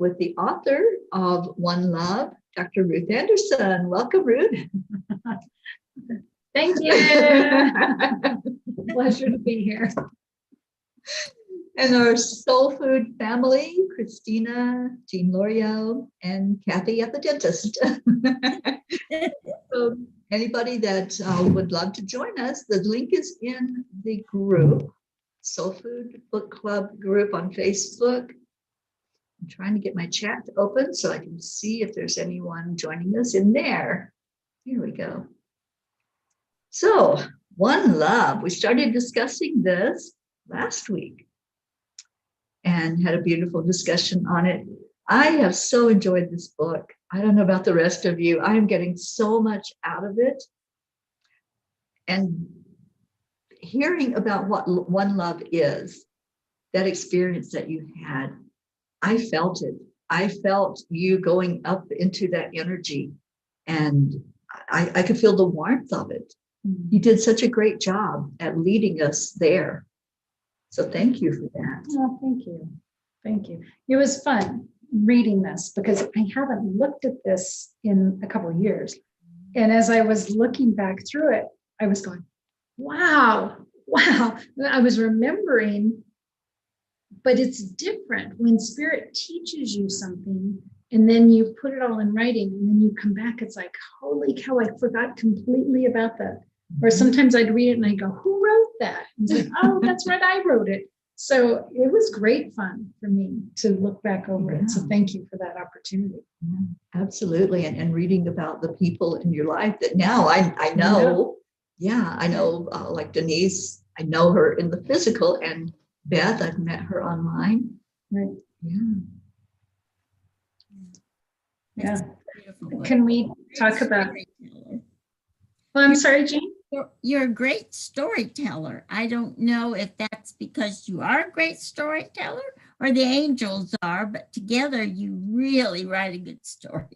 with the author of One Love, Dr. Ruth Anderson. Welcome, Ruth. Thank you. Pleasure to be here. And our soul food family, Christina, Jean Lorio, and Kathy at the dentist. So anybody that would love to join us, the link is in the group, Soul Food Book Club group on Facebook. I'm trying to get my chat open so I can see if there's anyone joining us in there. Here we go. So, One Love. We started discussing this last week and had a beautiful discussion on it. I have so enjoyed this book. I don't know about the rest of you. I am getting so much out of it. And hearing about what One Love is, that experience that you had, I felt it. I felt you going up into that energy, and I could feel the warmth of it. You did such a great job at leading us there. So thank you for that. Oh, thank you. Thank you. It was fun reading this because I haven't looked at this in a couple of years. And as I was looking back through it, I was going, wow. I was remembering, but it's different when spirit teaches you something and then you put it all in writing and then you come back. It's like, holy cow, I forgot completely about that. Or sometimes I'd read it and I go, who wrote that? And it's like, oh, that's right, I wrote it. So it was great fun for me to look back over it. So thank you for that opportunity. Yeah, absolutely. And reading about the people in your life that now I know. Yeah, I know like Denise, I know her in the physical, and Beth, I've met her online. Right. Yeah. Can we talk about? Well, I'm sorry, Jean. You're a great storyteller. I don't know if that's because you are a great storyteller or the angels are, but together you really write a good story.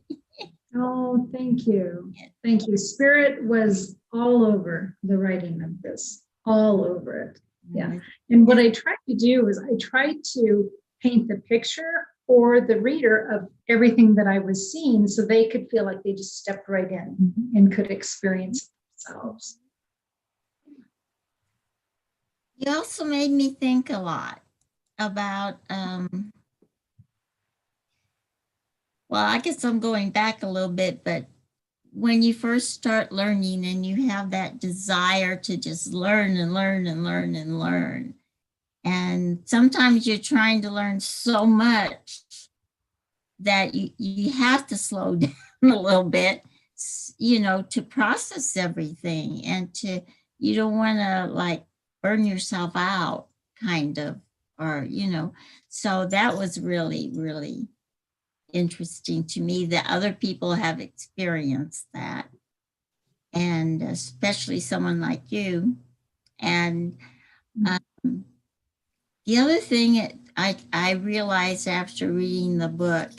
Oh, thank you. Thank you. Spirit was all over the writing of this, all over it. Yeah. And what I tried to do is I tried to paint the picture for the reader of everything that I was seeing so they could feel like they just stepped right in and could experience themselves. You also made me think a lot about, well, I guess I'm going back a little bit, but when you first start learning and you have that desire to just learn and learn and learn and learn, and sometimes you're trying to learn so much that you have to slow down a little bit, you know, to process everything, and you don't want to like burn yourself out kind of, or, you know, so that was really, really interesting to me that other people have experienced that, and especially someone like you. And the other thing I realized after reading the book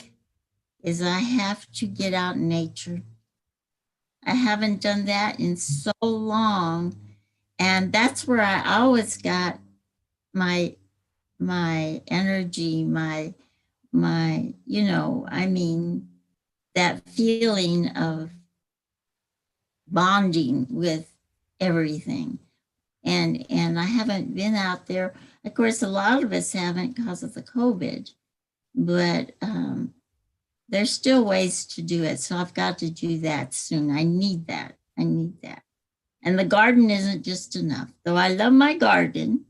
is I have to get out in nature. I haven't done that in so long, and that's where I always got my energy, my you know, I mean, that feeling of bonding with everything. And I haven't been out there. Of course, a lot of us haven't because of the COVID, but there's still ways to do it. So I've got to do that soon. I need that. And the garden isn't just enough, though I love my garden.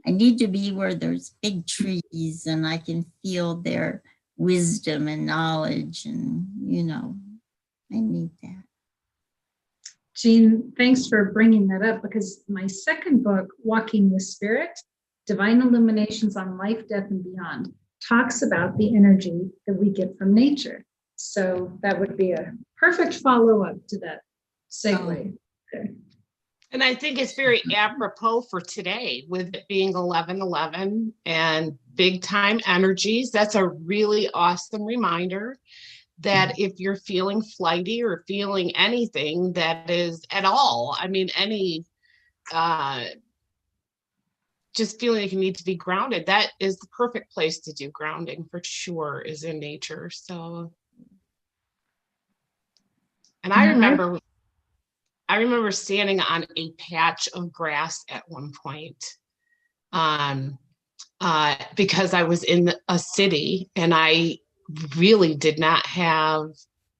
I need to be where there's big trees and I can feel their wisdom and knowledge, and, you know, I need that. Jean, thanks for bringing that up, because my second book, Walking with Spirit, Divine Illuminations on Life, Death, and Beyond, talks about the energy that we get from nature. So that would be a perfect follow-up to that segue. Okay. And I think it's very apropos for today with it being 11/11 and big time energies. That's a really awesome reminder that if you're feeling flighty or feeling anything that is at all, I mean, any just feeling like you need to be grounded, that is the perfect place to do grounding for sure, is in nature. So, and I Yeah, remember standing on a patch of grass at one point, because I was in a city and I really did not have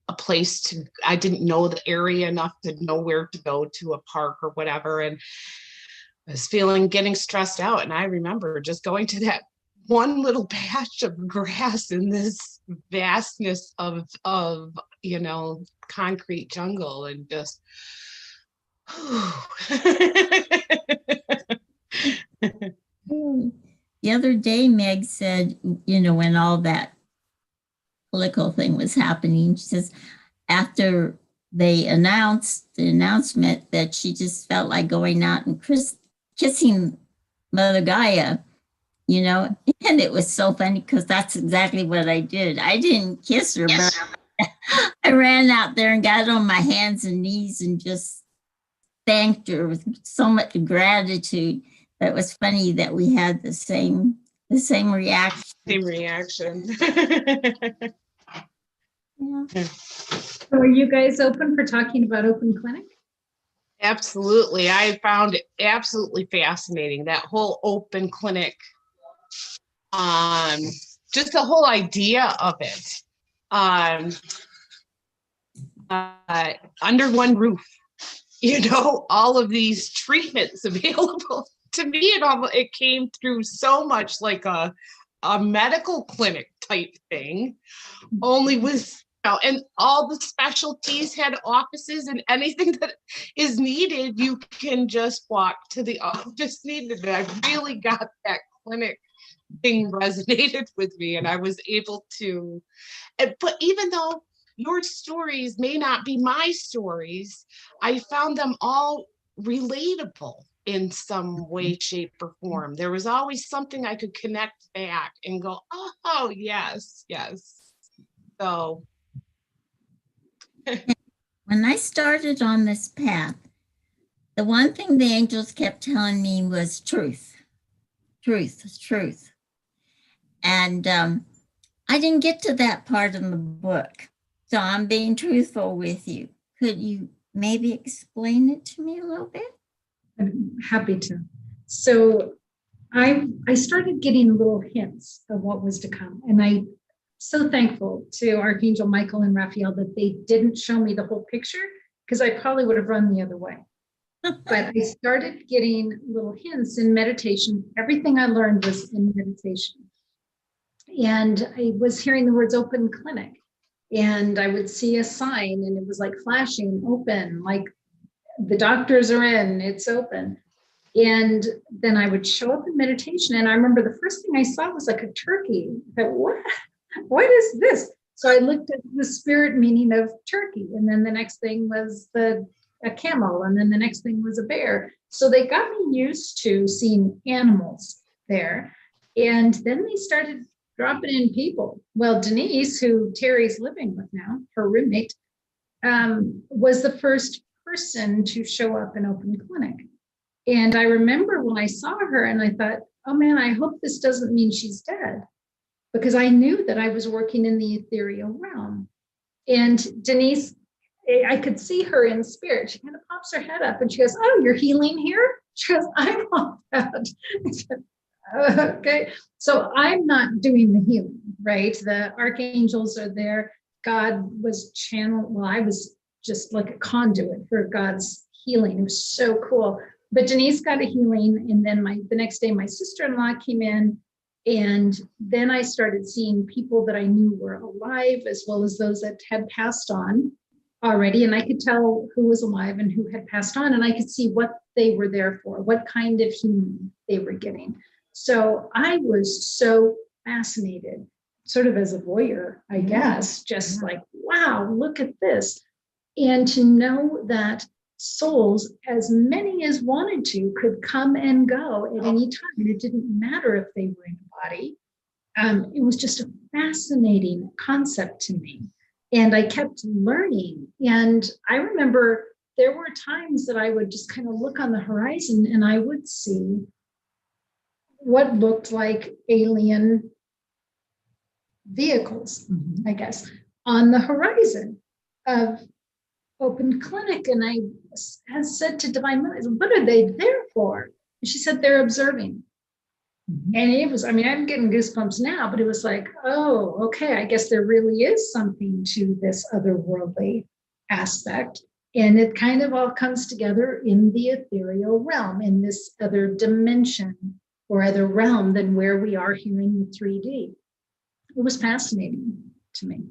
a place to, I didn't know the area enough to know where to go to a park or whatever. And I was getting stressed out. And I remember just going to that one little patch of grass in this vastness of, concrete jungle, and just, The other day, Meg said, when all that political thing was happening, she says, after they announced the announcement, that she just felt like going out and kissing Mother Gaia, and it was so funny because that's exactly what I did. I didn't kiss her, but I ran out there and got on my hands and knees and just thanked her with so much gratitude. But it was funny that we had the same reaction. Same reaction. Yeah. so are you guys open for talking about open clinic? Absolutely. I found it absolutely fascinating, that whole open clinic, just the whole idea of it, under one roof, all of these treatments available. To me, it came through so much like a medical clinic type thing, only with, and all the specialties had offices, and anything that is needed, you can just walk to the office needed. And I really got that clinic thing resonated with me, and I was able to, but even though your stories may not be my stories, I found them all relatable in some way, shape, or form. There was always something I could connect back and go, oh, yes. So When I started on this path, the one thing the angels kept telling me was truth. And I didn't get to that part in the book. So I'm being truthful with you. Could you maybe explain it to me a little bit? I'm happy to. So I started getting little hints of what was to come. And I'm so thankful to Archangel Michael and Raphael that they didn't show me the whole picture, because I probably would have run the other way. But I started getting little hints in meditation. Everything I learned was in meditation. And I was hearing the words open clinic. And I would see a sign and it was like flashing open, like the doctors are in, it's open. And then I would show up in meditation. And I remember the first thing I saw was like a turkey. I thought, what is this? So I looked at the spirit meaning of turkey. And then the next thing was a camel. And then the next thing was a bear. So they got me used to seeing animals there. And then they started dropping in people. Well, Denise, who Terry's living with now, her roommate, was the first person to show up in open clinic. And I remember when I saw her and I thought, oh man, I hope this doesn't mean she's dead, because I knew that I was working in the ethereal realm. And Denise, I could see her in spirit. She kind of pops her head up and she goes, oh, you're healing here? She goes, I want that. I said, okay. So I'm not doing the healing, right? The archangels are there. God was channeled. Well, I was just like a conduit for God's healing. It was so cool. But Denise got a healing. And then the next day, my sister-in-law came in. And then I started seeing people that I knew were alive, as well as those that had passed on already. And I could tell who was alive and who had passed on. And I could see what they were there for, what kind of healing they were getting. So I was so fascinated, sort of as a voyeur, I guess, just like, wow, look at this. And to know that souls, as many as wanted to, could come and go at any time. And it didn't matter if they were in a body. It was just a fascinating concept to me. And I kept learning. And I remember there were times that I would just kind of look on the horizon and I would see what looked like alien vehicles, Mhm. I guess, on the horizon of open clinic. And I had said to Divine Mother, what are they there for? And she said, they're observing. Mhm. And it was, I mean, I'm getting goosebumps now, but it was like, oh, okay, I guess there really is something to this otherworldly aspect. And it kind of all comes together in the ethereal realm, in this other dimension or other realm than where we are here in the 3D. It was fascinating to me.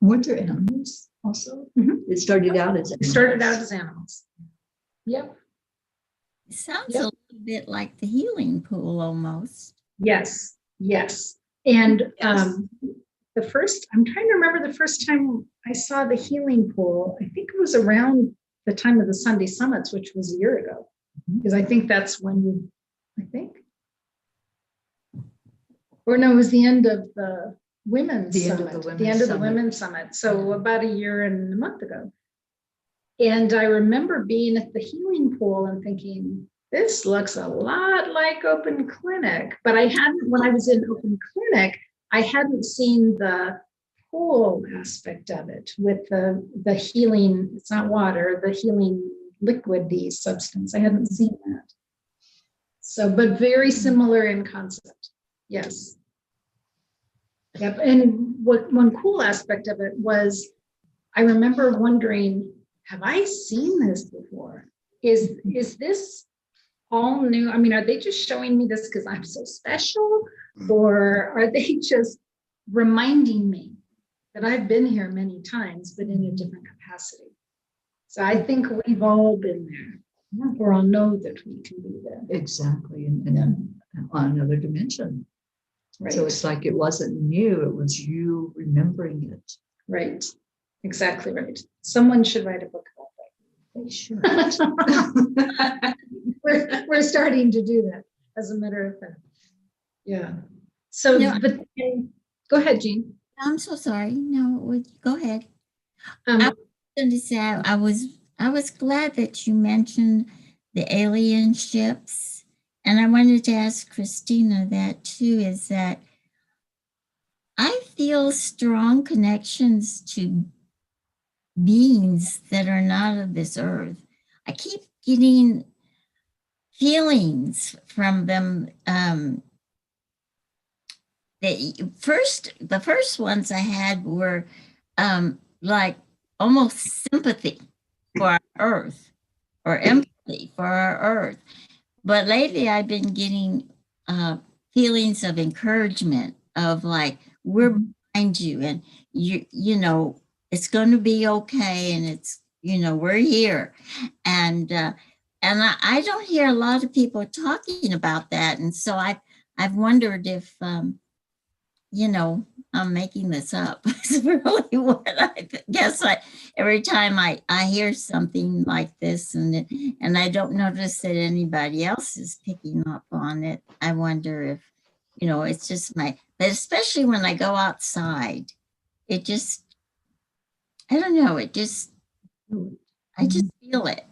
Weren't there animals also? Mhm. It started out as It started out as animals. Yep. It sounds Yep. a little bit like the healing pool almost. Yes. Yes. And Yes. the first, I'm trying to remember the first time I saw the healing pool. I think it was around the time of the Sunday summits, which was a year ago, Mhm. because I think that's when I think, or no, it was the end of the women's The end of summit, the the women's end of the summit. women's summit. So about a year and a month ago. And I remember being at the healing pool and thinking, this looks a lot like open clinic, but I hadn't, when I was in open clinic, I hadn't seen the pool aspect of it with the healing, it's not water, the healing liquidy substance. I hadn't seen that. So, but very similar in concept. Yes. Yep. And what one cool aspect of it was, I remember wondering, have I seen this before? Is this all new? I mean, are they just showing me this because I'm so special? Or are they just reminding me that I've been here many times, but in a different capacity? So I think we've all been there, or I'll know that we can be there. Exactly. And on another dimension. Right. So it's like it wasn't new, it was you remembering it. Right. Exactly right. Someone should write a book about They should. that. We're starting to do that, as a matter of fact. Yeah. So, No, but go ahead, Jean. I'm so sorry. No, go ahead. I Um, was going to say I was glad that you mentioned the alien ships, and I wanted to ask Christina that too. Is that I feel strong connections to beings that are not of this earth. I keep getting feelings from them. The first ones I had were like almost sympathy for our earth or empathy for our earth. But lately I've been getting feelings of encouragement of like, we're behind you and you know, it's going to be okay. And it's, you know, we're here. And I don't hear a lot of people talking about that. And so I've wondered if, you know, I'm making this up. It's really what I guess. Every time I hear something like this and I don't notice that anybody else is picking up on it, I wonder if, you know, it's just but especially when I go outside, it just, I don't know, I just feel it.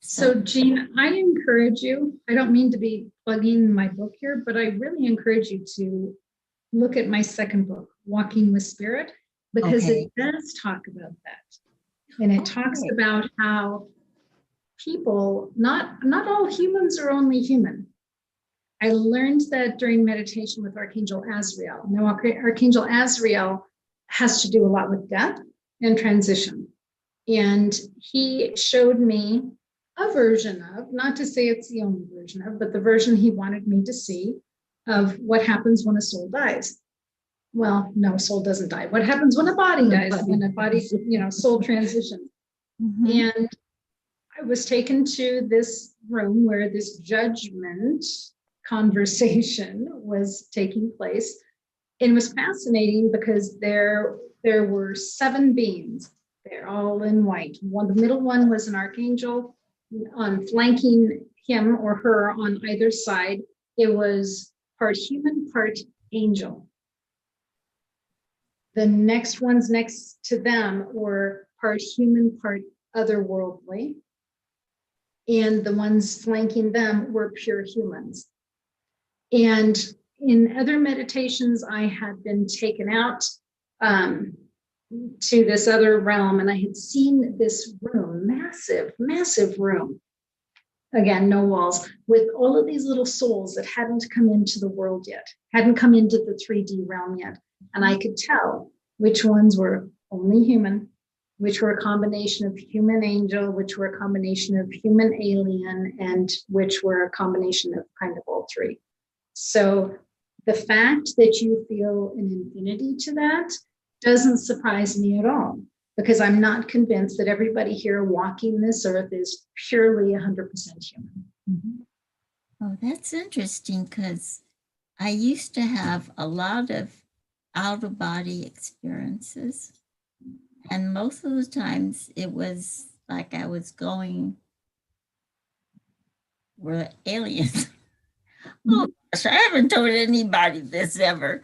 so, Jean, I encourage you. I don't mean to be plugging my book here, but I really encourage you to look at my second book, Walking with Spirit, because Okay. it does talk about that. And it talks Okay. about how people, not all humans are only human. I learned that during meditation with Archangel Azrael. Now, Archangel Azrael has to do a lot with death and transition. And he showed me a version of, not to say it's the only version of, but the version he wanted me to see of what happens when a soul dies. Well, no, soul doesn't die. What happens when a body dies, when a body, you know, soul transitions. Mhm. And I was taken to this room where this judgment conversation was taking place. And it was fascinating because there were 7 beings. They're all in white. The middle one was an archangel on flanking him or her on either side. It was part human, part angel. The next ones next to them were part human, part otherworldly. and the ones flanking them were pure humans. And in other meditations, I had been taken out to this other realm, and I had seen this room, massive, massive room. Again, no walls, with all of these little souls that hadn't come into the world yet, hadn't come into the 3D realm yet. And I could tell which ones were only human, which were a combination of human angel, which were a combination of human alien, and which were a combination of kind of all three. So the fact that you feel an infinity to that doesn't surprise me at all, because I'm not convinced that everybody here walking this earth is purely 100% human. Mhm. Oh, that's interesting, because I used to have a lot of out-of-body experiences. And most of the times it was like I was going where aliens. Oh gosh, I haven't told anybody this ever.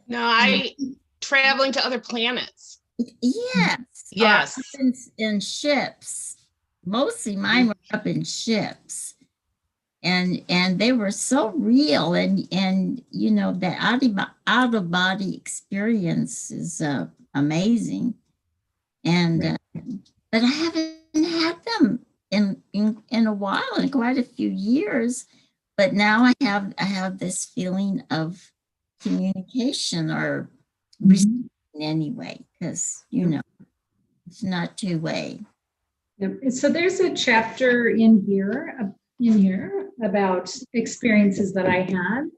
No, I traveling to other planets. Yes. Yes. Up in ships. Mostly mine were up in ships. And they were so real, and you know, the out of body experience is amazing. And but I haven't had them in a while, in quite a few years. But now I have this feeling of communication, or receiving anyway, because you know it's not two-way. Yep. So there's a chapter in here about experiences that I had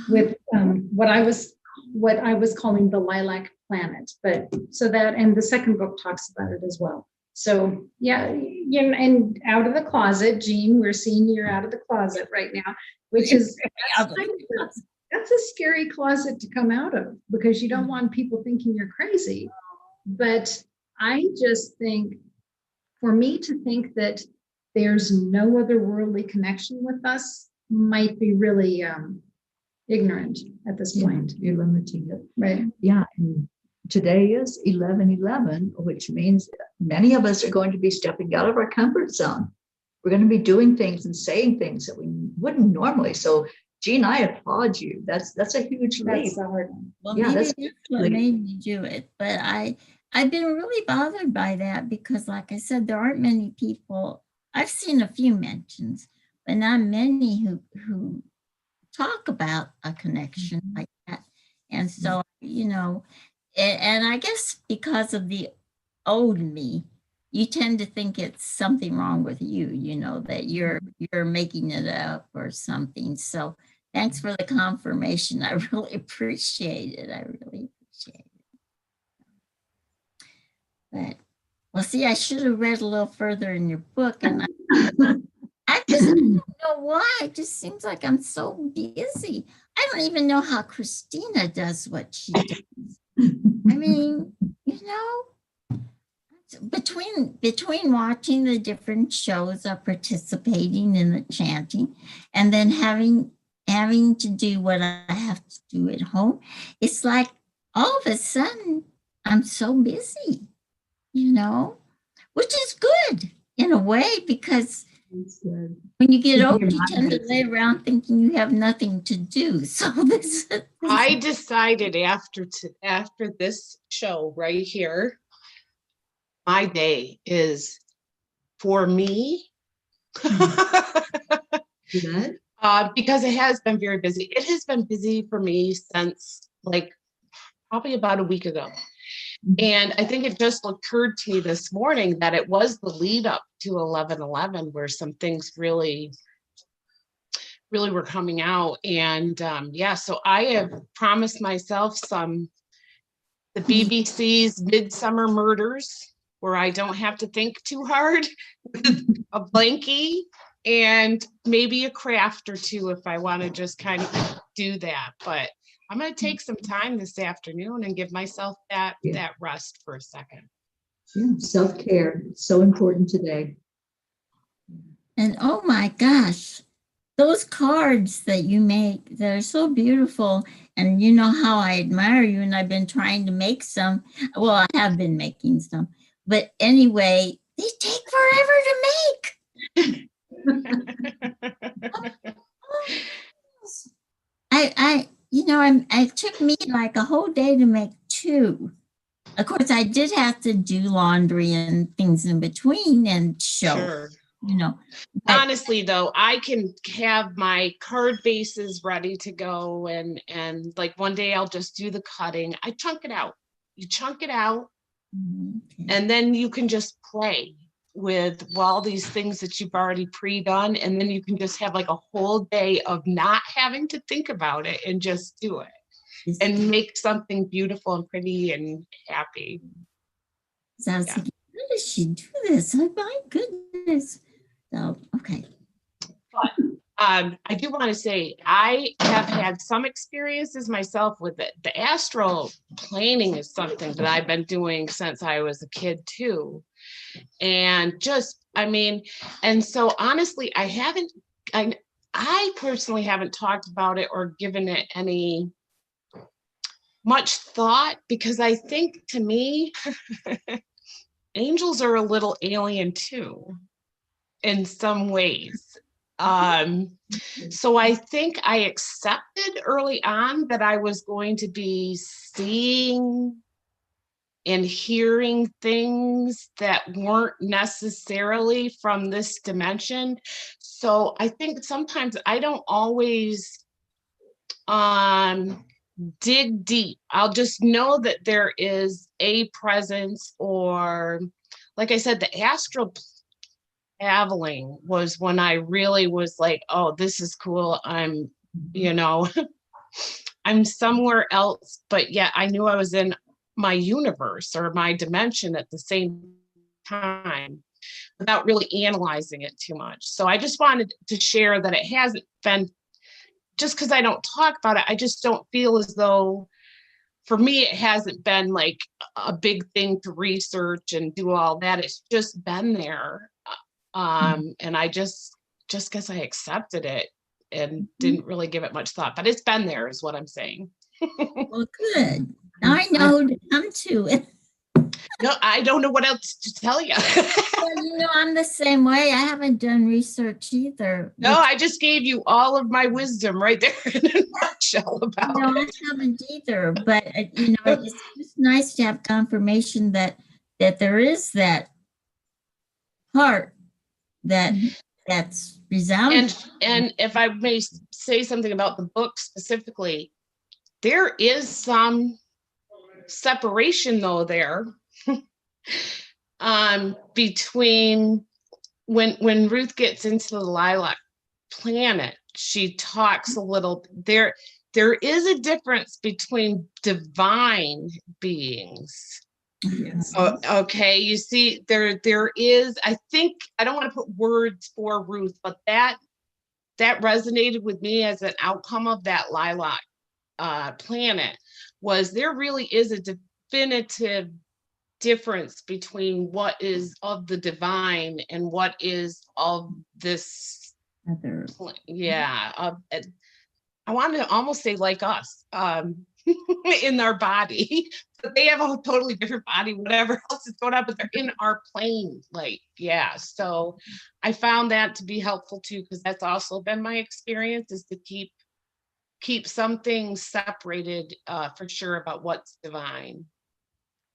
with what I was calling the lilac planet. But so that, and the second book talks about it as well. So yeah, you know, and out of the closet, Jean, we're seeing you're out of the closet right now, which is that's a scary closet to come out of, because you don't want people thinking you're crazy. But I just think, for me to think that there's no other worldly connection with us might be really ignorant at this point. You're limiting it. Right. Yeah. And today is 11/11, which means many of us are going to be stepping out of our comfort zone. We're going to be doing things and saying things that we wouldn't normally. So, Jean, I applaud you. That's a huge leap. That's the hard one. Well, Yeah, maybe that's that's what made me do it. But I've been really bothered by that, because like I said, there aren't many people. I've seen a few mentions, but not many who talk about a connection like that. And so, you know, and I guess because of the old me, you tend to think it's something wrong with you, you know, that you're making it up or something. So thanks for the confirmation. I really appreciate it. I really appreciate it. But well, see, I should have read a little further in your book, and I just don't know why. It just seems like I'm so busy. I don't even know how Christina does what she does. I mean, you know, between watching the different shows or participating in the chanting, and then having to do what I have to do at home, it's like all of a sudden I'm so busy, you know, which is good in a way, because when you get old, you tend to lay around thinking you have nothing to do. So this I decided after this show right here, my day is for me. Because it has been very busy. It has been busy for me since like probably about a week ago. And I think it just occurred to me this morning that it was the lead up to 11/11 where some things really were coming out. And yeah, so I have promised myself the BBC's Midsummer Murders, where I don't have to think too hard, a blankie, and maybe a craft or two if I want to just kind of do that. But I'm going to take some time this afternoon and give myself that rest for a second. Yeah, self-care, so important today. And oh my gosh, those cards that you make, they're so beautiful. And you know how I admire you, and I've been trying to make some. Well, I have been making some. But anyway, they take forever to make. It took me like a whole day to make two. Of course, I did have to do laundry and things in between and show, Sure. but Honestly, though, I can have my card bases ready to go, and like one day I'll just do the cutting. I chunk it out. You chunk it out, okay. and then you can just play with all these things that you've already pre-done, and then you can just have like a whole day of not having to think about it and just do it and make something beautiful and pretty and happy. So I was thinking, how does she do this? Oh my goodness. So, okay. I do want to say I have had some experiences myself with it. The astral planing is something that I've been doing since I was a kid too. And and so honestly, I personally haven't talked about it or given it any much thought, because I think, to me, angels are a little alien too, in some ways. So I think I accepted early on that I was going to be seeing and hearing things that weren't necessarily from this dimension. So I think sometimes I don't always dig deep. I'll just know that there is a presence, or like I said, the astral traveling was when I really was like, oh, this is cool. I'm I'm somewhere else, but yet I knew I was in my universe or my dimension at the same time without really analyzing it too much. So I just wanted to share that it hasn't been, just because I don't talk about it, I just don't feel as though, for me, it hasn't been like a big thing to research and do all that. It's just been there. And I just guess I accepted it and didn't really give it much thought, but it's been there is what I'm saying. Well, good. Now I know who to come to it. No, I don't know what else to tell you. Well, I'm the same way. I haven't done research either. No, I just gave you all of my wisdom right there in a nutshell about No, it. I haven't either. But it's just nice to have confirmation that there is that part that's resounding. And if I may say something about the book specifically, there is some separation though there between when Ruth gets into the lilac planet, she talks a little there is a difference between divine beings. Yes. Okay, you see, there is, I think, I don't want to put words for Ruth, but that resonated with me as an outcome of that lilac planet, was there really is a definitive difference between what is of the divine and what is of this Other. I want to almost say like us, in our body, but they have a totally different body, whatever else is going on, but they're in our plane. So I found that to be helpful too, because that's also been my experience, is to keep some things separated, for sure, about what's divine.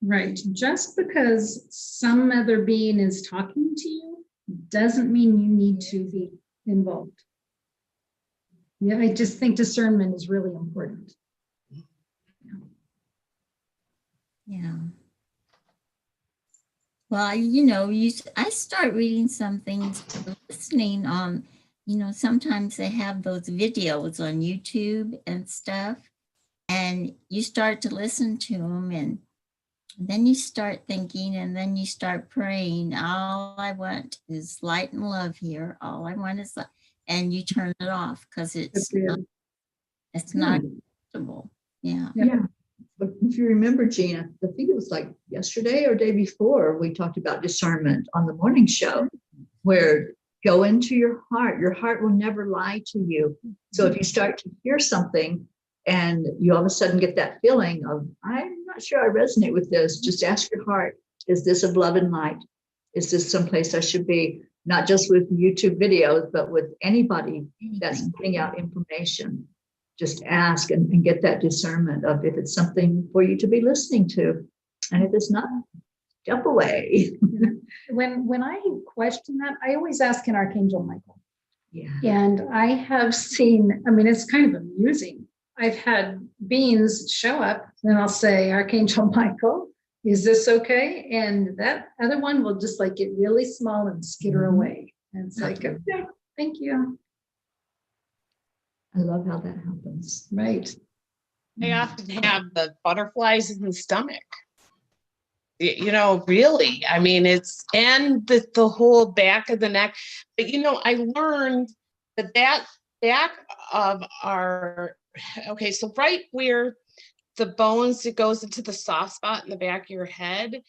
Right. Just because some other being is talking to you doesn't mean you need to be involved. Yeah, I just think discernment is really important. Yeah. Well, I start reading some things, listening on, sometimes they have those videos on YouTube and stuff, and you start to listen to them, and then you start thinking, and then you start praying. All I want is light and love here. All I want is light. And you turn it off because it's not comfortable. Yeah. Yeah. But if you remember, Gina, I think it was like yesterday or day before, we talked about discernment on the morning show, where go into your heart. Your heart will never lie to you. So if you start to hear something and you all of a sudden get that feeling of, I'm not sure I resonate with this, just ask your heart, is this of love and light? Is this someplace I should be? not just with YouTube videos, but with anybody that's Anything. putting out information. Just ask and get that discernment of if it's something for you to be listening to. And if it's not, jump away. When I question that, I always ask an Archangel Michael. Yeah. And I have seen, I mean, it's kind of amusing. I've had beings show up and I'll say, Archangel Michael, is this okay? And that other one will just like get really small and skitter away. And it's like, okay, thank you. I love how that happens. Right. I often have the butterflies in the stomach. You know, really, I mean, it's, and the whole back of the neck. But, you know, I learned that back of our, okay, so right where the bones that goes into the soft spot in the back of your head,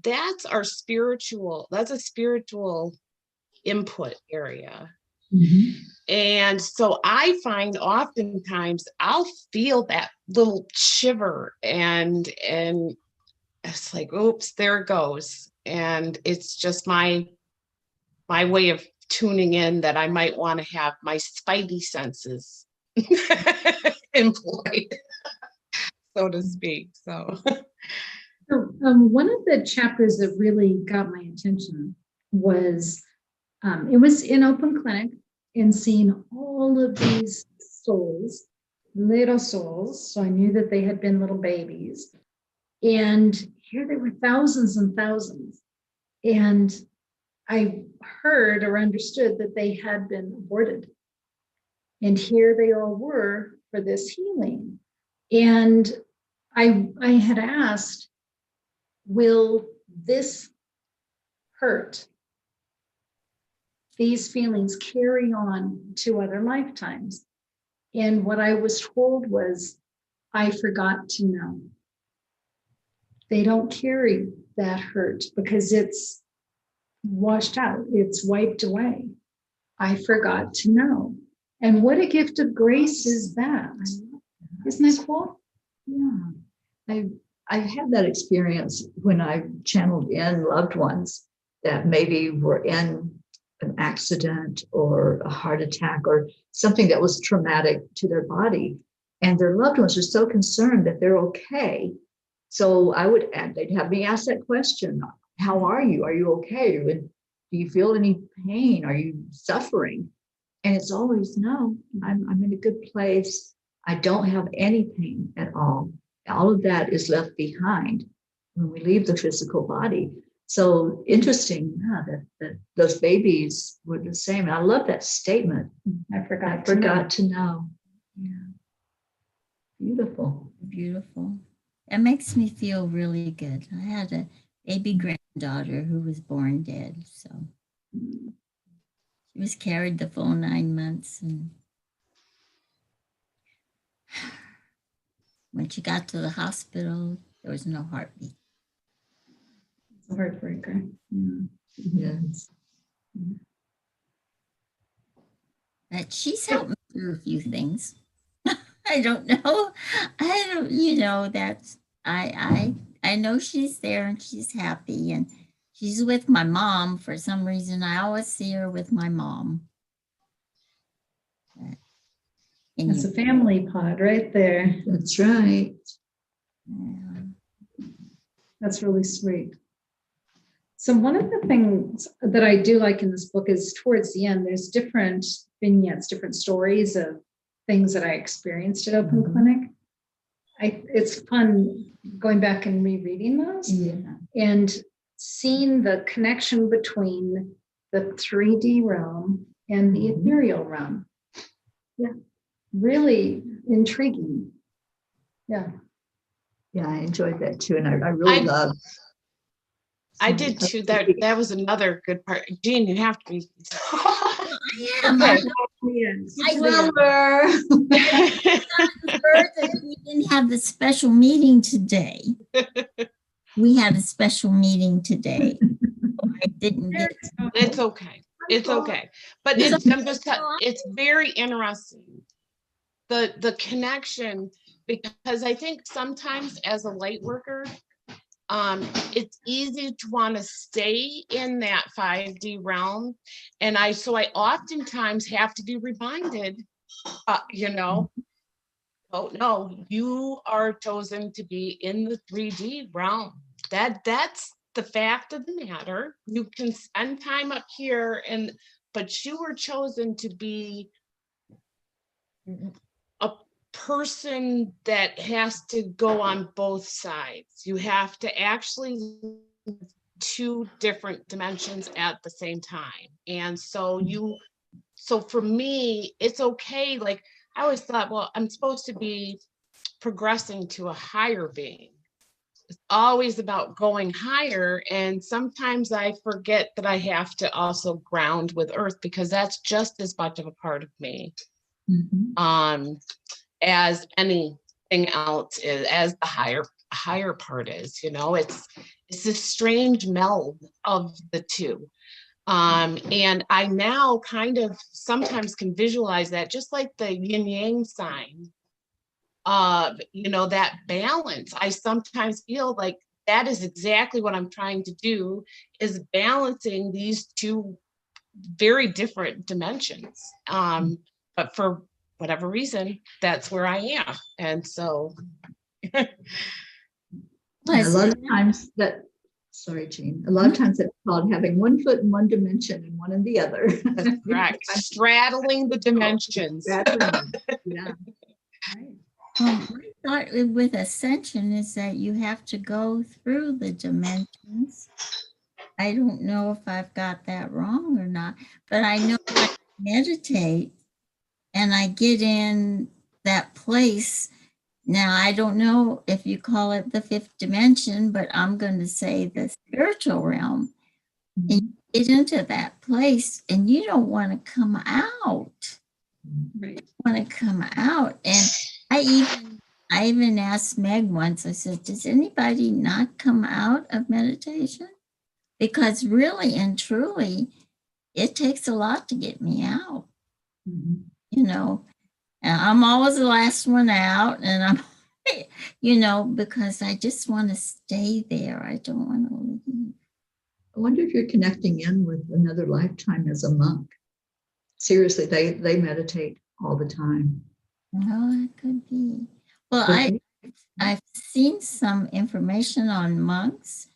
that's a spiritual input area. And so I find oftentimes I'll feel that little shiver and it's like, oops, there it goes. And it's just my way of tuning in that I might want to have my spidey senses employed, so to speak. So one of the chapters that really got my attention was, it was in open clinic and seeing all of these souls, little souls. So I knew that they had been little babies. And here they were thousands and thousands. And I heard or understood that they had been aborted. And here they all were for this healing. And I had asked, will this hurt, these feelings carry on to other lifetimes? And what I was told was, I forgot to know. They don't carry that hurt because it's washed out, it's wiped away. I forgot to know. And what a gift of grace is that? Isn't that cool? Yeah. I've had that experience when I channeled in loved ones that maybe were in an accident or a heart attack or something that was traumatic to their body. And their loved ones are so concerned that they're okay. So they'd have me ask that question. How are you? Are you okay? And do you feel any pain? Are you suffering? And it's always, no, I'm in a good place. I don't have any pain at all. All of that is left behind when we leave the physical body. So interesting, that those babies were the same. And I love that statement. I forgot to know. Yeah. Beautiful. Beautiful. It makes me feel really good. I had a baby granddaughter who was born dead. So she was carried the full 9 months. And when she got to the hospital, there was no heartbeat. It's a heartbreaker. Yes. But she's helped me through a few things. I don't know. I know she's there and she's happy and she's with my mom. For some reason, I always see her with my mom. It's a family pod right there. That's right. Yeah. That's really sweet. So one of the things that I do like in this book is towards the end, there's different vignettes, different stories of things that I experienced at Open Clinic. It's fun going back and rereading those and seeing the connection between the 3D realm and the ethereal realm. Yeah, really intriguing. Yeah. Yeah, I enjoyed that too. And I really love. I did too. That was another good part. Jean, you have to be. I Remember. We didn't have the special meeting today. We had a special meeting today. I didn't get. It's okay. It's okay. But it's very interesting. The connection, because I think sometimes as a light worker, it's easy to want to stay in that 5D realm. And so I oftentimes have to be reminded, oh no, you are chosen to be in the 3D realm. That's the fact of the matter. You can spend time up here, but you were chosen to be a person that has to go on both sides. You have to actually two different dimensions at the same time. And so for me, it's okay. Like I always thought, well, I'm supposed to be progressing to a higher being. It's always about going higher. And sometimes I forget that I have to also ground with earth, because that's just as much of a part of me. As anything else is, as the higher part is, it's a strange meld of the two. And I now kind of sometimes can visualize that, just like the yin yang sign, that balance. I sometimes feel like that is exactly what I'm trying to do, is balancing these two very different dimensions. But for whatever reason, that's where I am. And so A lot of times sorry, Jean, a lot of times it's called having one foot in one dimension and one in the other. that's correct. Straddling the dimensions. Yeah. My thought with ascension is that you have to go through the dimensions. I don't know if I've got that wrong or not, but I know I meditate and I get in that place. Now, I don't know if you call it the fifth dimension, but I'm going to say the spiritual realm. And you get into that place and you don't want to come out. Right. Want to come out. And I even asked Meg once, I said, does anybody not come out of meditation? Because really and truly, it takes a lot to get me out. And I'm always the last one out, and I'm, because I just want to stay there. I don't want to leave. I wonder if you're connecting in with another lifetime as a monk. Seriously, they meditate all the time. Well, it could be. Well, I've seen some information on monks,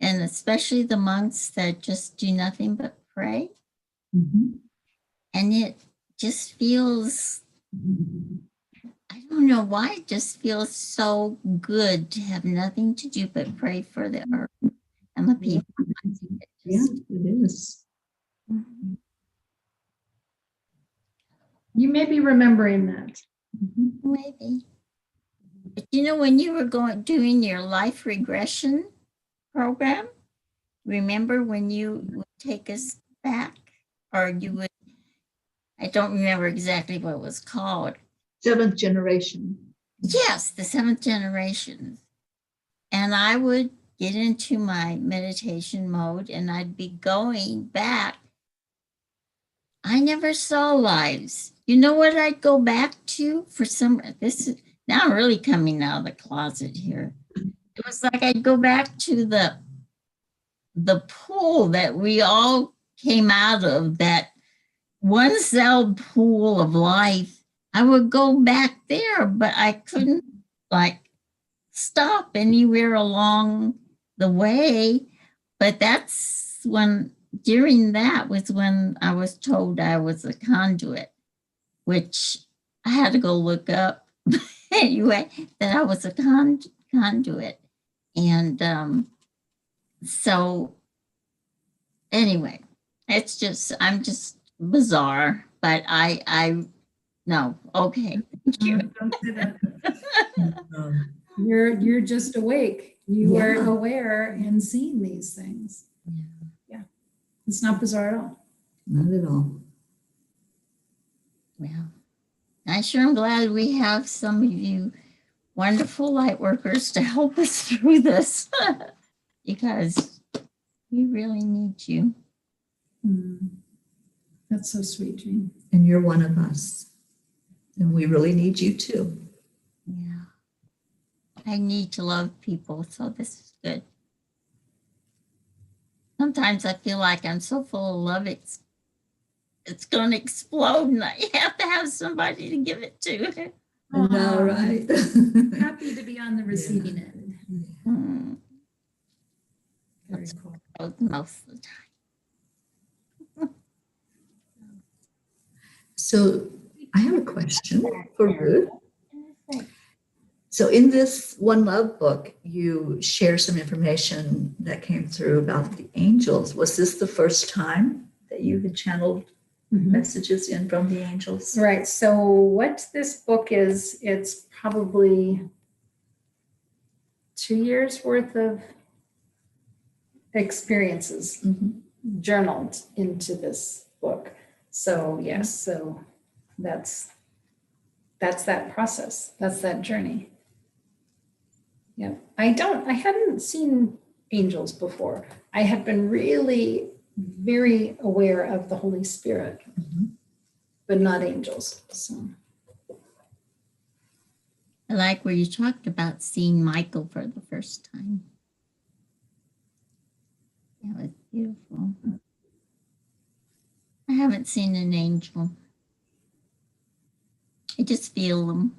and especially the monks that just do nothing but pray. And it just feels, I don't know why, it just feels so good to have nothing to do but pray for the earth and the people. Yeah, it is. You may be remembering that. Maybe. But when you were doing your life regression program, remember when you would take us back, or you would, I don't remember exactly what it was called. Seventh generation. Yes, the seventh generation. And I would get into my meditation mode and I'd be going back. I never saw lives. You know what I'd go back to for now I'm really coming out of the closet here. It was like I'd go back to the pool that we all came out of, that one-celled pool of life. I would go back there, but I couldn't stop anywhere along the way. But during that was when I was told I was a conduit, which I had to go look up anyway, that I was a conduit. And so anyway, I'm just bizarre, but no, okay. Thank you. Don't say that. You're just awake. You are aware and seeing these things. Yeah. It's not bizarre at all. Not at all. Well, I sure am glad we have some of you wonderful light workers to help us through this because we really need you. That's so sweet, Jean. And you're one of us. And we really need you too. Yeah. I need to love people, so this is good. sometimes I feel like I'm so full of love, it's going to explode, and I have to have somebody to give it to. I know, right? Happy to be on the receiving end. Mm, Very cool. most of the time. So I have a question for Ruth. So in this One Love book, you share some information that came through about the angels. Was this the first time that you had channeled messages in from the angels? Right. So what this book is, it's probably 2 years worth of experiences journaled into this book. So yes, so that's that process. That's that journey. Yeah. I hadn't seen angels before. I had been really very aware of the Holy Spirit, but not angels. So I like where you talked about seeing Michael for the first time. That was beautiful. I haven't seen an angel. I just feel them.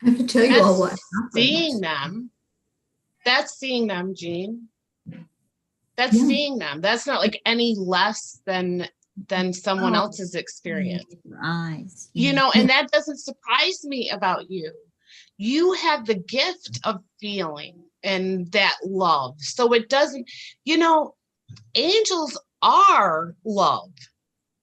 I have to tell you all what That's happened. seeing them. That's seeing them, Jean. That's Yeah. seeing them. That's not like any less than someone Oh. else's experience. Your eyes. You know, and that doesn't surprise me about you. You have the gift of feeling and that love. So it doesn't, you know, angels are love.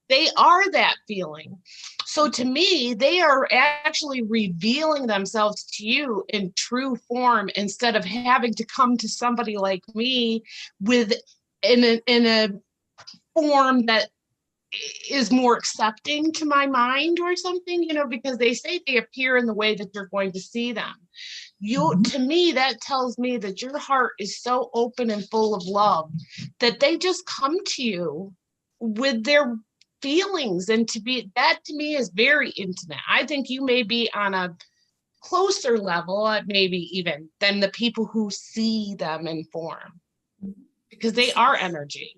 They are that feeling. So to me, they are actually revealing themselves to you in true form instead of having to come to somebody like me with in a form that is more accepting to my mind or something, you know, because they say they appear in the way that you're going to see them. To me, that tells me that your heart is so open and full of love that they just come to you with their feelings. And to me is very intimate. I think you may be on a closer level, maybe even than the people who see them in form, because they are energy.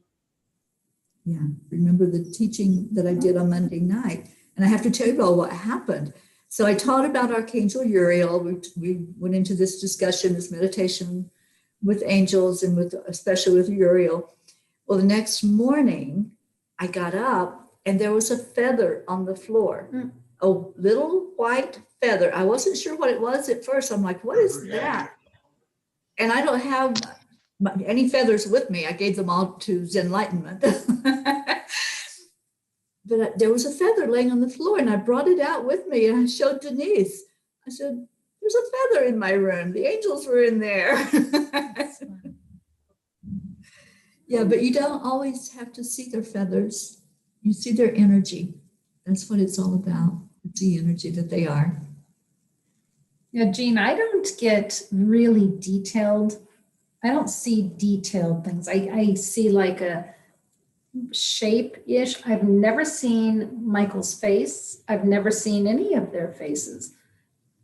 Yeah, remember the teaching that I did on Monday night. And I have to tell you all what happened. So I taught about Archangel Uriel. We went into this discussion, this meditation with angels and especially with Uriel. Well, the next morning I got up and there was a feather on the floor, a little white feather. I wasn't sure what it was at first. I'm like, what is that? And I don't have any feathers with me. I gave them all to Zenlightenment. But there was a feather laying on the floor and I brought it out with me and I showed Denise. I said, there's a feather in my room. The angels were in there. Yeah, but you don't always have to see their feathers. You see their energy. That's what it's all about. It's the energy that they are. yeah, Jean, I don't get really detailed. I don't see detailed things. I see like a shape-ish. I've never seen Michael's face. I've never seen any of their faces.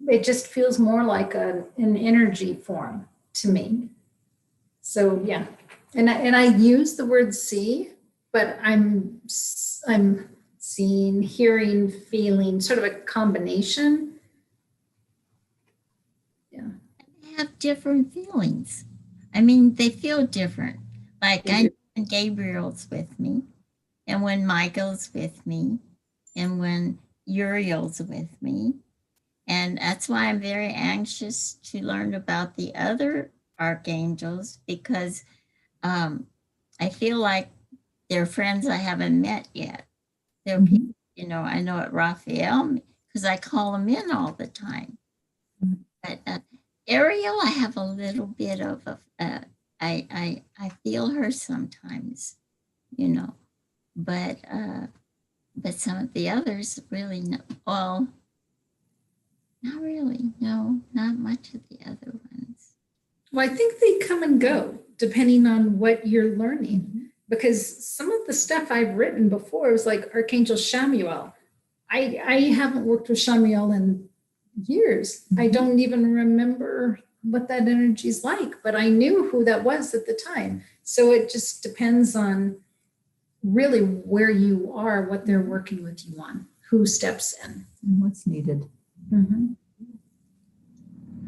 It just feels more like an energy form to me. So yeah, and I use the word see, but I'm seeing, hearing, feeling, sort of a combination. Yeah. They have different feelings. I mean, they feel different. Like I know when Gabriel's with me, and when Michael's with me, and when Uriel's with me. And that's why I'm very anxious to learn about the other archangels, because I feel like they're friends I haven't met yet. They're people, you know, I know at Raphael because I call them in all the time. But Ariel, I have a little bit of I feel her sometimes, you know, but some of the others really no. Well, not really. No, not much of the other ones. Well, I think they come and go depending on what you're learning, because some of the stuff I've written before was like Archangel Shamuel. I haven't worked with Shamuel in years. I don't even remember what that energy is like, but I knew who that was at the time. So it just depends on really where you are, what they're working with you on, who steps in. And what's needed. Mhm.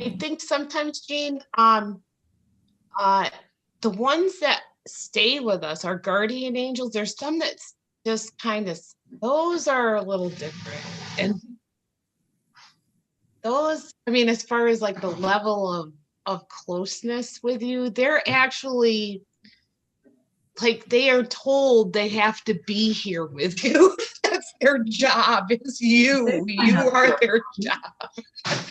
I think sometimes, Jean, the ones that stay with us, our guardian angels, there's some that's just kind of, those are a little different. And those, I mean, as far as like the level of closeness with you, they're actually like, they are told they have to be here with you. That's their job, is you. You are their job.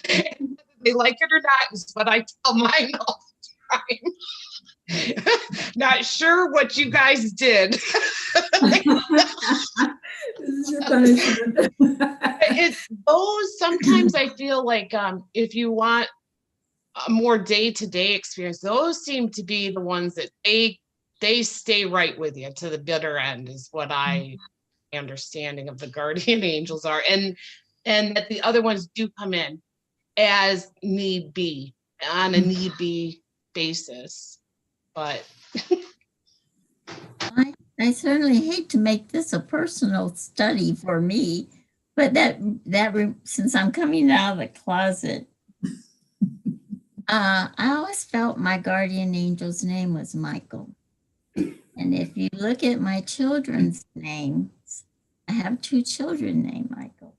They like it or not is what I tell mine all the time. Not sure what you guys did. This is your punishment. It's those, sometimes I feel like if you want a more day-to-day experience, those seem to be the ones that they stay right with you to the bitter end, is what I understanding of the guardian angels are, and that the other ones do come in as need be, on a need be basis. But I certainly hate to make this a personal study for me, but since I'm coming out of the closet, I always felt my guardian angel's name was Michael. And if you look at my children's names, I have 2 children named Michael.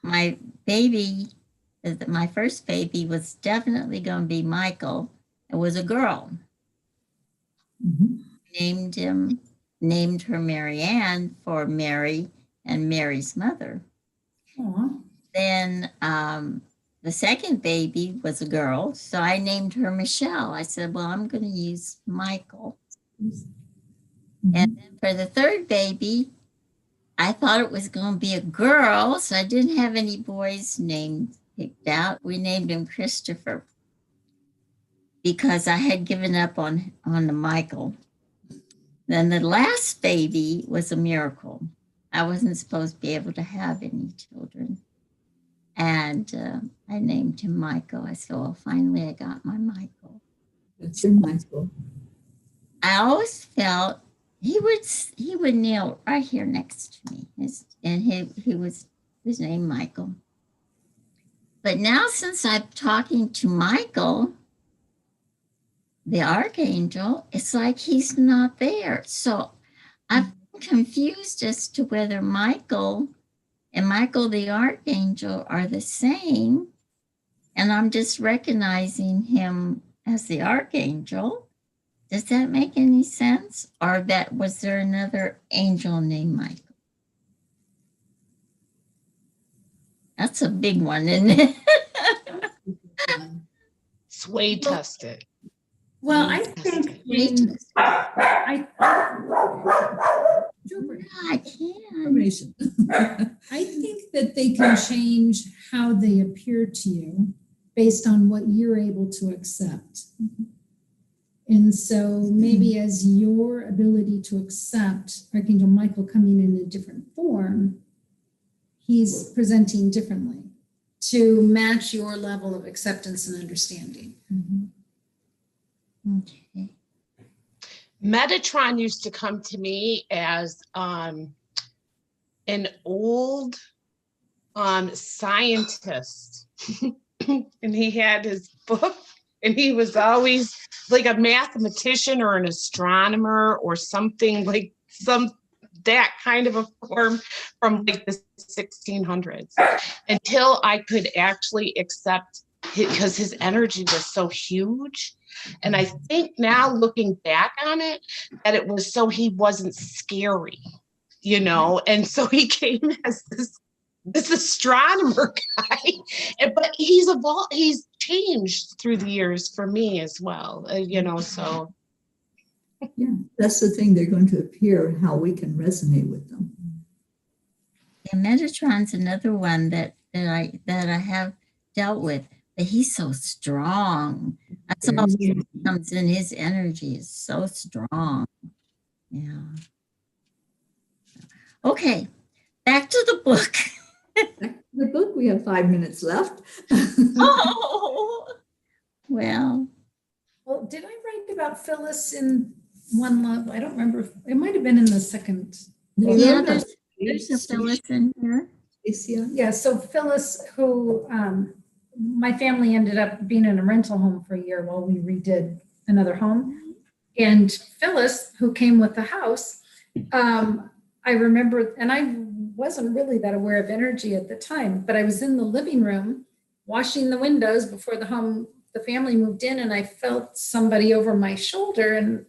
My baby, my first baby, was definitely going to be Michael. It was a girl. Named her Marianne for Mary and Mary's mother. Aww. Then the second baby was a girl, so I named her Michelle. I said, well, I'm going to use Michael. And then for the third baby, I thought it was going to be a girl, so I didn't have any boys' names picked out. We named him Christopher because I had given up on the Michael. Then the last baby was a miracle. I wasn't supposed to be able to have any children. And I named him Michael. I said, well, finally I got my Michael. That's your Michael. I always felt he would kneel right here next to me. He was his name Michael. But now since I'm talking to Michael, the archangel, it's like he's not there. So I'm confused as to whether Michael and Michael the archangel are the same. And I'm just recognizing him as the archangel. Does that make any sense? Or was there another angel named Michael? That's a big one, isn't it? sway tested. Well, I think I can. Information. I think that they can change how they appear to you based on what you're able to accept. And so maybe as your ability to accept Archangel Michael coming in a different form, he's presenting differently to match your level of acceptance and understanding. Okay. Metatron used to come to me as an old scientist. And he had his book, and he was always like a mathematician or an astronomer or something, like that kind of a form from like the 1600s, until I could actually accept because his energy was so huge. And I think now looking back on it, that it was so he wasn't scary, and so he came as this astronomer guy, but he's evolved, he's changed through the years for me as well, so. Yeah, that's the thing. They're going to appear how we can resonate with them. And Metatron's another one that I have dealt with, but he's so strong. That's all that comes in. His energy is so strong. Yeah. Okay, back to the book. Back to the book, we have 5 minutes left. Oh, Well, Well, did I write about Phyllis in One Love? I don't remember. It might have been in the second. yeah, there's a Phyllis in here. Yeah, so Phyllis, who my family ended up being in a rental home for a year while we redid another home. And Phyllis, who came with the house, I remember, and I wasn't really that aware of energy at the time, but I was in the living room washing the windows before the family moved in, and I felt somebody over my shoulder, and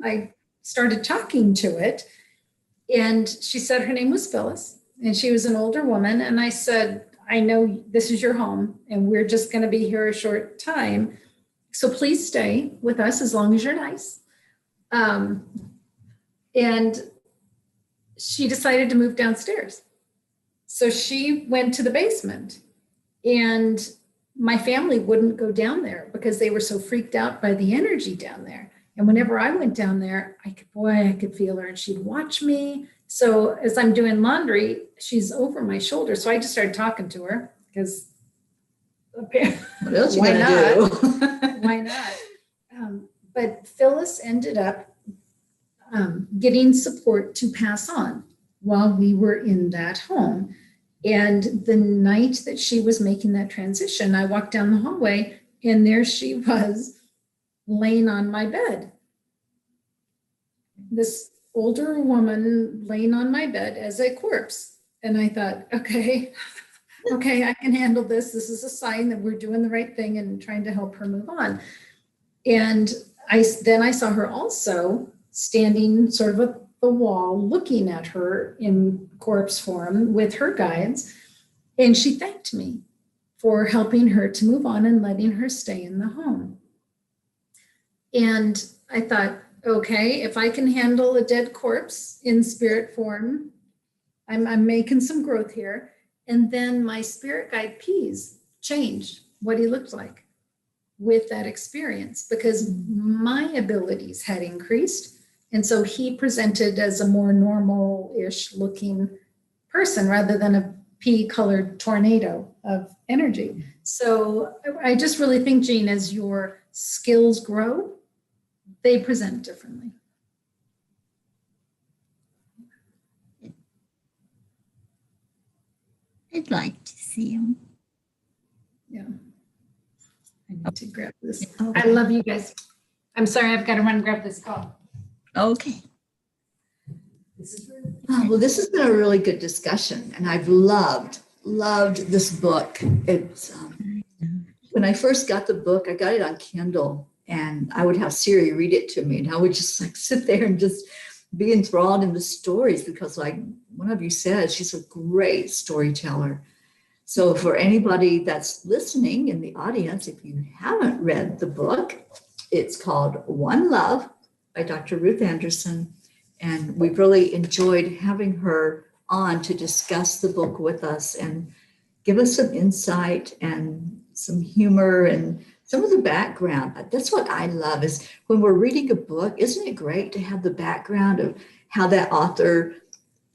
I started talking to it. And she said her name was Phyllis, and she was an older woman. And I said, I know this is your home, and we're just going to be here a short time. So please stay with us as long as you're nice. And she decided to move downstairs. So she went to the basement, and my family wouldn't go down there because they were so freaked out by the energy down there. And whenever I went down there, I could feel her, and she'd watch me. So as I'm doing laundry, she's over my shoulder. So I just started talking to her because What else you why gonna do? not? Why not? But Phyllis ended up getting support to pass on while we were in that home. And the night that she was making that transition, I walked down the hallway, and there she was laying on my bed. This older woman laying on my bed as a corpse. And I thought, okay, I can handle this. This is a sign that we're doing the right thing and trying to help her move on. And then I saw her also standing sort of at the wall, looking at her in corpse form with her guides. And she thanked me for helping her to move on and letting her stay in the home. And I thought, okay, if I can handle a dead corpse in spirit form, I'm making some growth here. And then my spirit guide Pease changed what he looked like with that experience, because my abilities had increased. And so he presented as a more normal-ish looking person rather than a pea-colored tornado of energy. So I just really think, Jean, as your skills grow, they present differently. I'd like to see him. Yeah. I need to grab this. Okay. I love you guys. I'm sorry, I've got to run and grab this call. Okay. This is Ruth. Well, this has been a really good discussion, and I've loved this book. It's when I first got the book, I got it on Kindle, and I would have Siri read it to me, and I would just like sit there and just be enthralled in the stories, because like one of you said, she's a great storyteller. So for anybody that's listening in the audience, if you haven't read the book, it's called One Love by Dr. Ruth Anderson. And we've really enjoyed having her on to discuss the book with us and give us some insight and some humor and some of the background. That's what I love, is when we're reading a book, isn't it great to have the background of how that author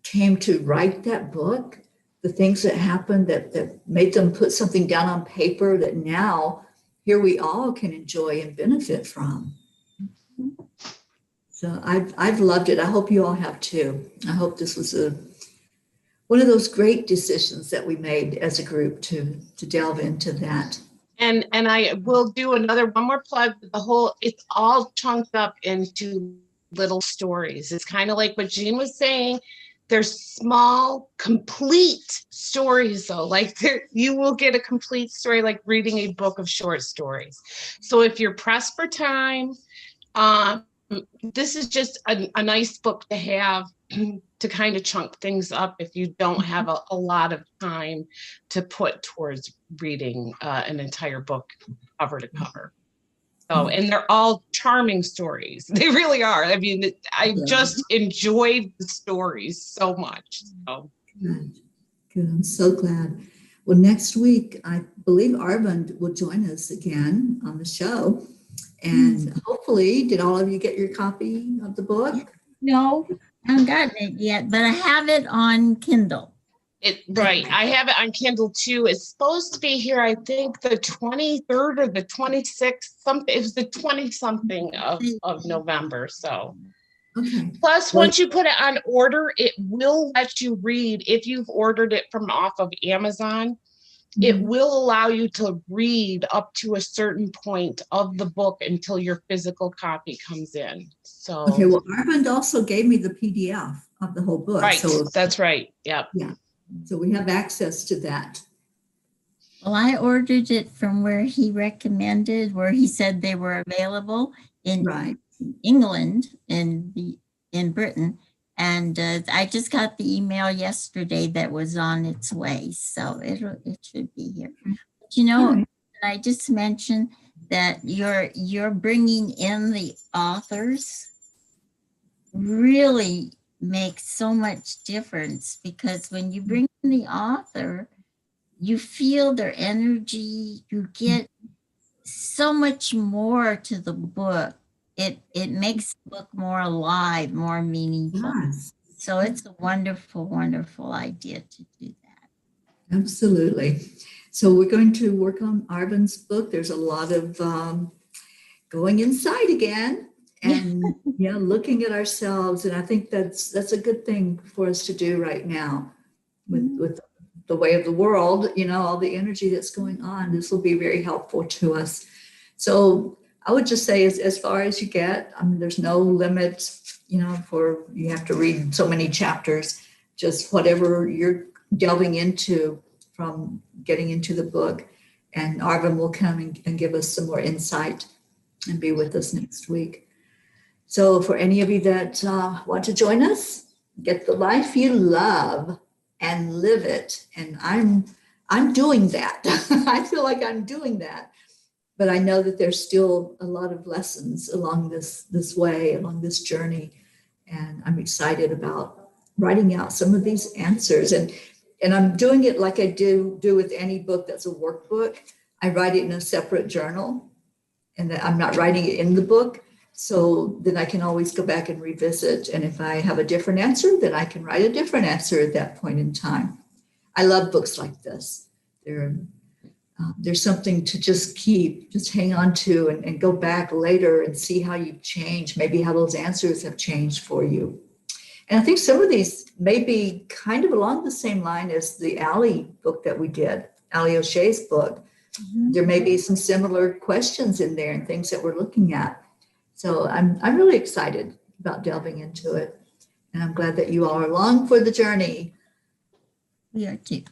came to write that book, the things that happened that made them put something down on paper that now here we all can enjoy and benefit from. So I've loved it. I hope you all have too. I hope this was one of those great decisions that we made as a group to delve into that. And I will do one more plug. It's all chunked up into little stories. It's kind of like what Jean was saying. There's small, complete stories though. Like you will get a complete story, like reading a book of short stories. So if you're pressed for time, this is just a nice book to have to kind of chunk things up if you don't have a lot of time to put towards reading an entire book cover to cover. So, and they're all charming stories. They really are. I mean, I just enjoyed the stories so much. So. Good. I'm so glad. Well, next week, I believe Arvind will join us again on the show. And hopefully, did all of you get your copy of the book? No, I haven't gotten it yet, but I have it on Kindle. Right. I have it on Kindle too. It's supposed to be here, I think, the 23rd or the 26th, something. It was the 20 something of November. So Okay. plus, Well, once you put it on order, it will let you read. If you've ordered it from off of Amazon, it mhm. will allow you to read up to a certain point of the book until your physical copy comes in. So, Okay, well, Arvind also gave me the PDF of the whole book. right. So, That's right. Yep. yeah, so we have access to that. Well, I ordered it from where he recommended, where he said they were available in Right. England, in Britain. And I just got the email yesterday that was on its way. So it should be here. But, you know, All right. I just mentioned that you're bringing in the authors really makes so much difference, because when you bring in the author, you feel their energy, you get so much more to the book. It makes the book more alive, more meaningful. Yes, So it's a wonderful, wonderful idea to do that. absolutely. So we're going to work on Arvind's book. There's a lot of going inside again and looking at ourselves. And I think that's a good thing for us to do right now with the way of the world, all the energy that's going on. This will be very helpful to us. So I would just say as far as you get, I mean, there's no limit, for you have to read so many chapters, just whatever you're delving into from getting into the book. And Arvin will come and give us some more insight and be with us next week. So for any of you that want to join us, get the life you love and live it. And I'm doing that. I feel like I'm doing that. But I know that there's still a lot of lessons along this way, along this journey. And I'm excited about writing out some of these answers. And I'm doing it like I do with any book that's a workbook. I write it in a separate journal, and I'm not writing it in the book. So then I can always go back and revisit. And if I have a different answer, then I can write a different answer at that point in time. I love books like this. There's something to just hang on to and go back later and see how you've changed, maybe how those answers have changed for you. And I think some of these may be kind of along the same line as the Allie book that we did, Allie O'Shea's book. There may be some similar questions in there and things that we're looking at. So I'm really excited about delving into it. And I'm glad that you all are along for the journey. We are too.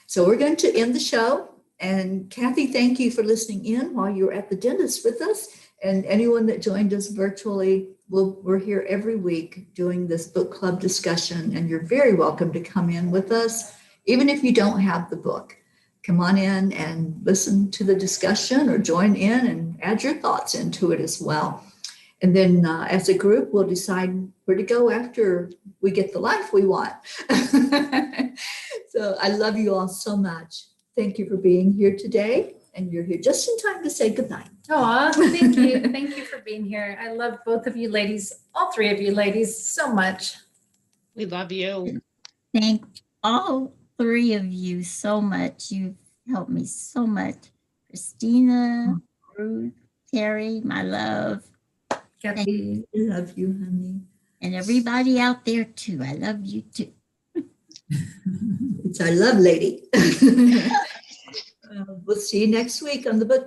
So we're going to end the show. And Kathy, thank you for listening in while you were at the dentist with us. And anyone that joined us virtually, we're here every week doing this book club discussion. And you're very welcome to come in with us, even if you don't have the book. Come on in and listen to the discussion or join in and add your thoughts into it as well. And then as a group, we'll decide where to go after we get the life we want. So I love you all so much. Thank you for being here today. And you're here just in time to say goodnight. Oh, thank you. Thank you for being here. I love both of you ladies, all three of you ladies, so much. We love you. Thank all three of you so much. You've helped me so much. Christina, Ruth, Terry, my love. Kathy. I love you, honey. And everybody out there too. I love you too. It's our love lady. We'll see you next week on the book club.